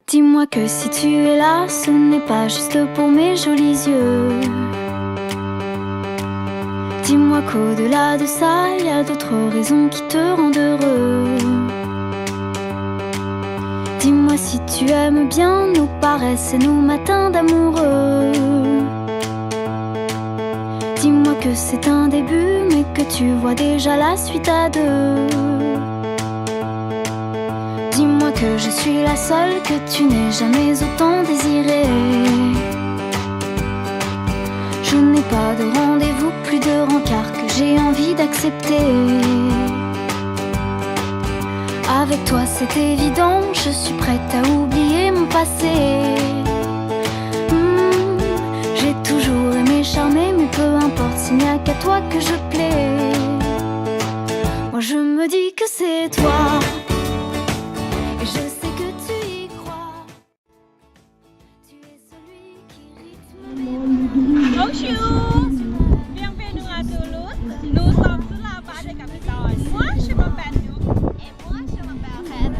Dis-moi que si tu es là, ce n'est pas juste pour mes jolis yeux. Dis-moi qu'au-delà de ça, il y a d'autres raisons qui te rendent heureux. Dis-moi si tu aimes bien nos paresses et nos matins d'amoureux. Dis-moi que c'est un début, mais que tu vois déjà la suite à deux. Dis-moi que je suis la seule que tu n'aies jamais autant désirée. Je n'ai pas de rendez-vous, plus de rencard que j'ai envie d'accepter. Avec toi c'est évident, je suis prête à oublier mon passé. J'ai toujours aimé charmer, mais peu importe s'il n'y a qu'à toi que je plais. Moi je me dis que c'est toi. Et je sais que tu y crois. Tu es celui qui rythme. Bonjour, bienvenue à Toulouse. Nous sommes sur la base de Capitole. Moi, je m'appelle Duc. Et moi, je m'appelle Red.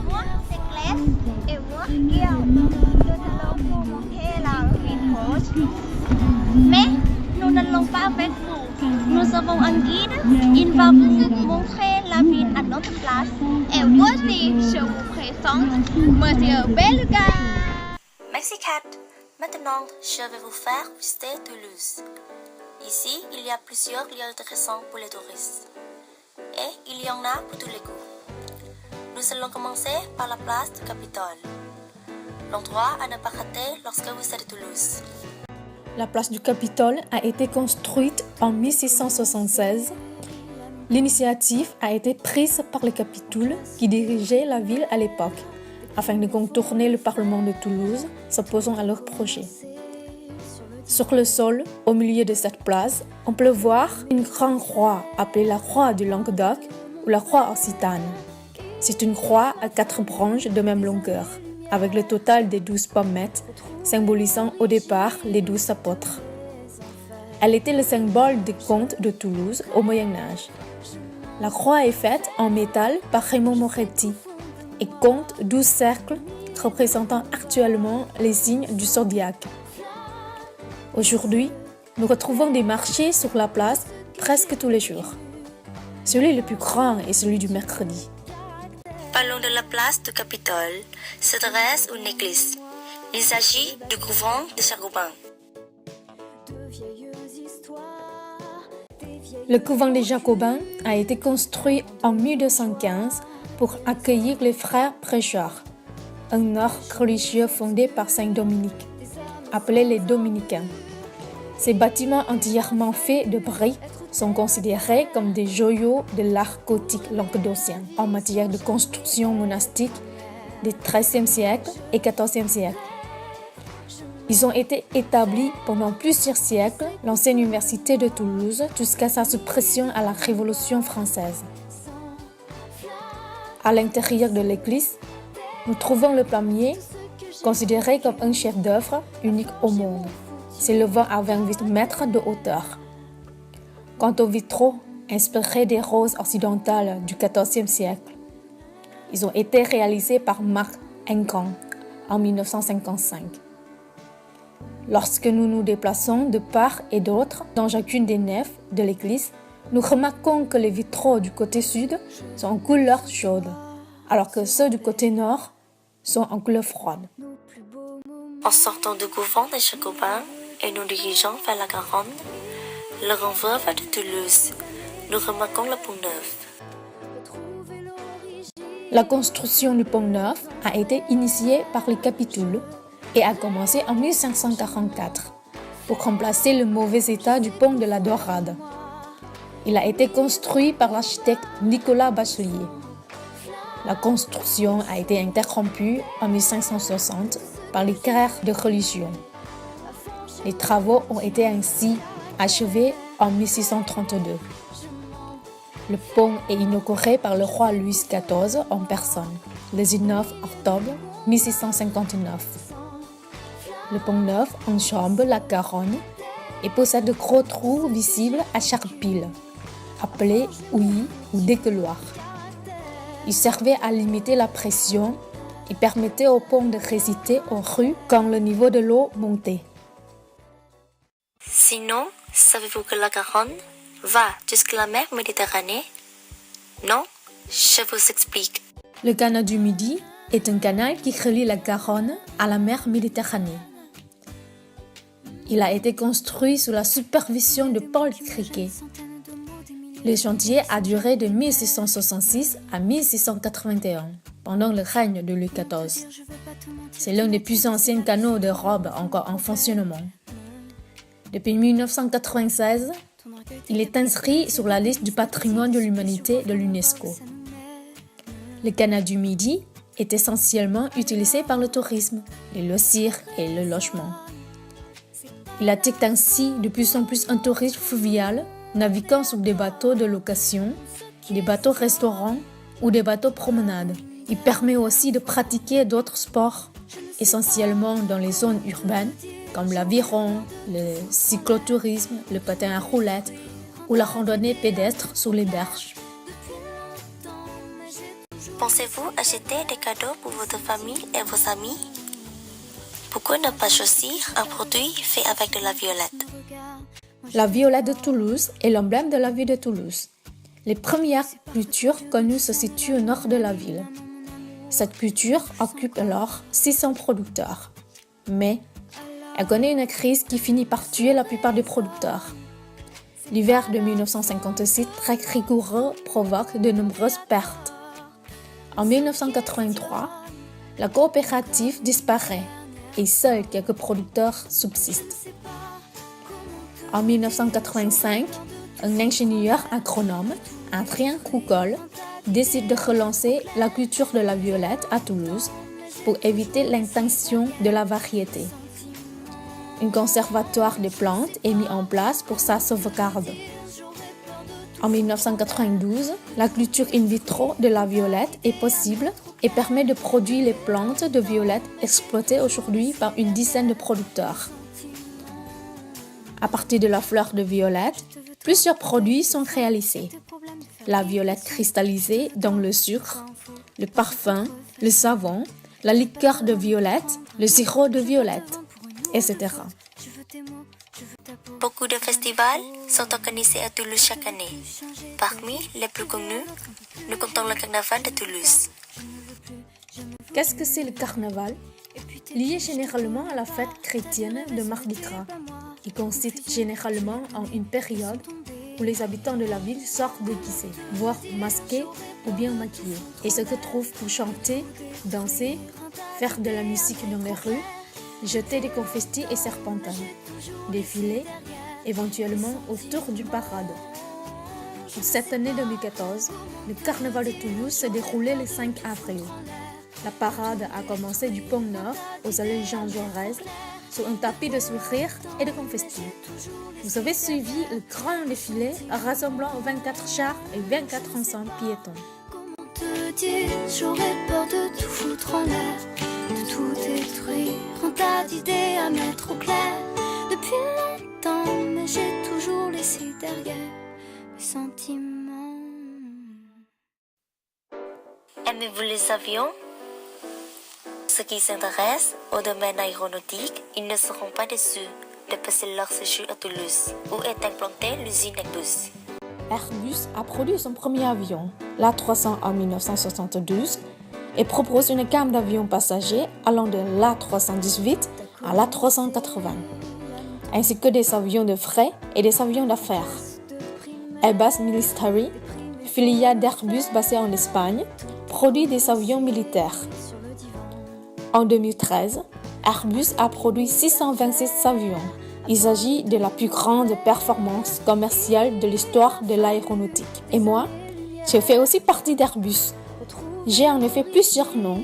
Moi, c'est Claire. Et moi, Guillaume. Nous allons pour monter la ville rouge. Mais nous n'allons pas avec vous. Nous avons un guide. Il va vous montrer la ville à notre place. Et voici, je vous présente Monsieur Beluga. Merci Kat. Maintenant, je vais vous faire visiter Toulouse. Ici, il y a plusieurs lieux intéressants pour les touristes. Et il y en a pour tous les goûts. Nous allons commencer par la place du Capitole. L'endroit à ne pas rater lorsque vous êtes à Toulouse. La place du Capitole a été construite en 1676. L'initiative a été prise par les Capitouls qui dirigeaient la ville à l'époque, afin de contourner le Parlement de Toulouse, s'opposant à leur projet. Sur le sol, au milieu de cette place, on peut voir une grande croix appelée la croix du Languedoc ou la croix occitane. C'est une croix à 4 branches de même longueur, avec le total des 12 pommettes, symbolisant au départ les 12 apôtres. Elle était le symbole des comtes de Toulouse au Moyen-Âge. La croix est faite en métal par Raymond Moretti et compte 12 cercles représentant actuellement les signes du zodiaque. Aujourd'hui, nous retrouvons des marchés sur la place presque tous les jours. Celui le plus grand est celui du mercredi. Parlons de la place du Capitole, se dresse une église. Il s'agit du couvent des Jacobins. Le couvent des Jacobins a été construit en 1215 pour accueillir les frères prêcheurs, un ordre religieux fondé par Saint Dominique, appelé les Dominicains. Ces bâtiments entièrement faits de briques sont considérés comme des joyaux de l'art gothique languedocien en matière de construction monastique des XIIIe siècle et XIVe siècle. Ils ont été établis pendant plusieurs siècles l'ancienne université de Toulouse jusqu'à sa suppression à la Révolution française. À l'intérieur de l'église, nous trouvons le palmier, considéré comme un chef-d'œuvre unique au monde, s'élevant à 28 mètres de hauteur. Quant aux vitraux, inspirés des roses occidentales du XIVe siècle, ils ont été réalisés par Marc Hencan en 1955. Lorsque nous nous déplaçons de part et d'autre dans chacune des nefs de l'église, nous remarquons que les vitraux du côté sud sont en couleur chaude, alors que ceux du côté nord sont en couleur froide. En sortant du couvent des Jacobins et nous dirigeant vers la Garonne, le renvers de Toulouse, nous remarquons le Pont Neuf. La construction du Pont Neuf a été initiée par les Capitouls et a commencé en 1544 pour remplacer le mauvais état du pont de la Dorade. Il a été construit par l'architecte Nicolas Bachelier. La construction a été interrompue en 1560 par les guerres de religion. Les travaux ont été ainsi achevés en 1632. Le pont est inauguré par le roi Louis XIV en personne, le 19 octobre 1659. Le pont Neuf enjambe la Garonne et possède de gros trous visibles à chaque pile, appelés ouilles ou dégueuloirs. Il servait à limiter la pression Il permettait aux ponts de résister aux rues quand le niveau de l'eau montait. Sinon, savez-vous que la Garonne va jusqu'à la mer Méditerranée? Non, je vous explique. Le canal du Midi est un canal qui relie la Garonne à la mer Méditerranée. Il a été construit sous la supervision de Paul Criquet. Le chantier a duré de 1666 à 1681, pendant le règne de Louis XIV. C'est l'un des plus anciens canaux d'Europe encore en fonctionnement. Depuis 1996, il est inscrit sur la liste du patrimoine de l'humanité de l'UNESCO. Le canal du Midi est essentiellement utilisé par le tourisme, les loisirs et le logement. Il attire ainsi de plus en plus un tourisme fluvial, naviguant sur des bateaux de location, des bateaux restaurants ou des bateaux promenades. Il permet aussi de pratiquer d'autres sports, essentiellement dans les zones urbaines, comme l'aviron, le cyclotourisme, le patin à roulettes ou la randonnée pédestre sur les berges. Pensez-vous acheter des cadeaux pour votre famille et vos amis? Pourquoi ne pas choisir un produit fait avec de la violette? La violette de Toulouse est l'emblème de la ville de Toulouse. Les premières cultures connues se situent au nord de la ville. Cette culture occupe alors 600 producteurs. Mais elle connaît une crise qui finit par tuer la plupart des producteurs. L'hiver de 1956 très rigoureux provoque de nombreuses pertes. En 1983, la coopérative disparaît et seuls quelques producteurs subsistent. En 1985, un ingénieur agronome, Adrien Roucol, décide de relancer la culture de la violette à Toulouse pour éviter l'extinction de la variété. Un conservatoire des plantes est mis en place pour sa sauvegarde. En 1992, la culture in vitro de la violette est possible et permet de produire les plantes de violette exploitées aujourd'hui par une dizaine de producteurs. À partir de la fleur de violette, plusieurs produits sont réalisés. La violette cristallisée dans le sucre, le parfum, le savon, la liqueur de violette, le sirop de violette, etc. Beaucoup de festivals sont organisés à Toulouse chaque année. Parmi les plus connus, nous comptons le carnaval de Toulouse. Qu'est-ce que c'est le carnaval? Lié généralement à la fête chrétienne de Mardi Gras. Il consiste généralement en une période où les habitants de la ville sortent déguisés, voire masqués ou bien maquillés, et se retrouvent pour chanter, danser, faire de la musique dans les rues, jeter des confettis et serpentins, défiler, éventuellement autour d'une parade. Pour cette année 2014, le carnaval de Toulouse s'est déroulé le 5 avril. La parade a commencé du Pont Nord aux allées Jean Jaurès, sur un tapis de sourires et de confettis. Vous avez suivi le grand défilé rassemblant 24 chars et 24 ensembles piétons. Comment te dire, j'aurais peur de tout foutre en l'air, de tout détruire, un tas d'idées à mettre au clair. Depuis longtemps, mais j'ai toujours laissé derrière mes sentiments. Aimez-vous les avions? Ceux qui s'intéressent au domaine aéronautique, ils ne seront pas déçus de passer leur séjour à Toulouse, où est implantée l'usine Airbus. Airbus a produit son premier avion, l'A300 en 1972, et propose une gamme d'avions passagers allant de l'A318 à l'A380, ainsi que des avions de fret et des avions d'affaires. Airbus Military, filiale d'Airbus basée en Espagne, produit des avions militaires. En 2013, Airbus a produit 626 avions. Il s'agit de la plus grande performance commerciale de l'histoire de l'aéronautique. Et moi, je fais aussi partie d'Airbus. J'ai en effet plusieurs noms.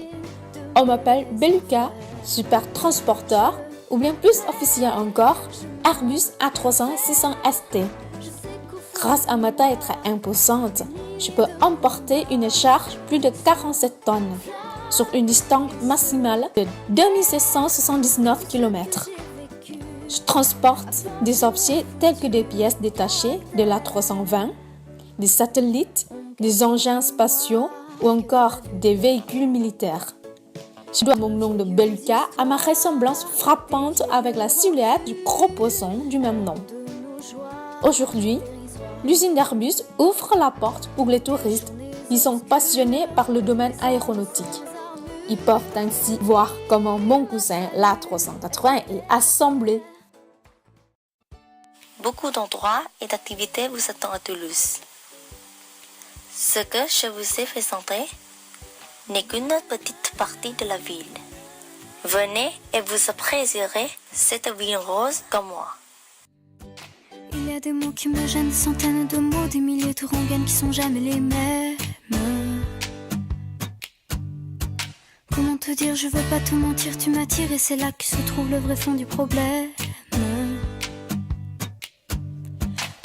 On m'appelle Beluca, Super Transporteur, ou bien plus officiel encore, Airbus A300-600 ST. Grâce à ma taille très imposante, je peux emporter une charge plus de 47 tonnes. Sur une distance maximale de 2779 km. Je transporte des objets tels que des pièces détachées de l'A320, des satellites, des engins spatiaux ou encore des véhicules militaires. Je dois mon nom de Belka à ma ressemblance frappante avec la silhouette du gros poisson du même nom. Aujourd'hui, l'usine d'Airbus ouvre la porte pour les touristes qui sont passionnés par le domaine aéronautique. Ils peuvent ainsi voir comment mon cousin l'A380 est assemblé. Beaucoup d'endroits et d'activités vous attendent à Toulouse. Ce que je vous ai présenté n'est qu'une petite partie de la ville. Venez et vous apprécierez cette ville rose comme moi. Il y a des mots qui me gênent, des centaines de mots, des milliers de rengaines qui sont jamais les mêmes. Comment te dire, je veux pas te mentir, tu m'attires et c'est là que se trouve le vrai fond du problème.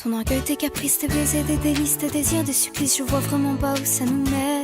Ton orgueil, tes caprices, tes baisers, des délices, tes désirs, des supplices, je vois vraiment pas où ça nous mène.